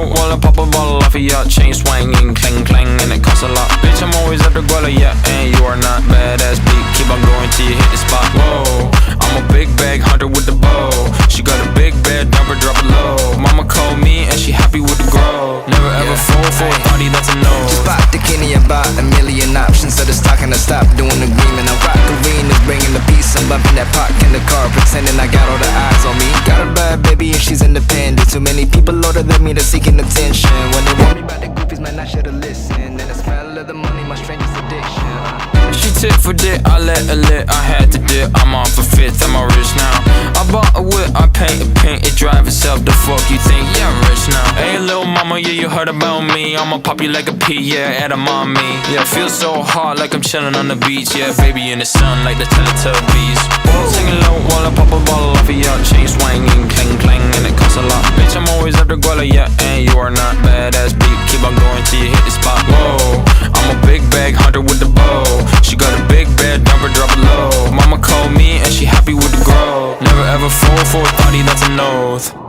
low while I pop a bottle off of ya. Chain swinging, clang clang, and it costs a lot. Bitch, I'm always at the guala, yeah, and you are not badass beat. Keep on going till you hit the spot. Whoa, I'm a big bag hunter with the bow. She got a big bed, number drop it low. Mama called me and she happy with the grow. Never ever fall for a thotty, that's a no. Just bought the Kenny, about a million options. So the stock and I stop doing the agreement. I rock arenas, bringing the peace. I'm bumping that park in the car, pretending I got all the eyes on me. Got a bad baby and she's independent. Too many people older than me, they're seeking attention. When they want me about the goofies, man, I should've listened. And the smell of the money, my strangest addiction. She tit for dick, I let her lit, I had to dip. I'm off a fifth, I'm all rich now. I bought a whip, I paint a pink, it drive itself. The fuck you think? Yeah, I'm rich now. Hey, little mama, yeah, you heard about me. I'ma pop you like a pea, yeah, at a mommy. Yeah, feel so hot like I'm chilling on the beach. Yeah, baby in the sun like the Teletubbies. Singing low while I pop a bottle off of ya. Chain swinging, clang clang, and it costs a lot. Bitch, I'm always after guala, yeah, and you are not badass beat. Keep on going till you hit the spot. Whoa, I'm a big bag hunter with the bow. She got a big bed, number drop it low. Mama called me and she happy with the grow. Never ever fall for a thotty, that's an oath.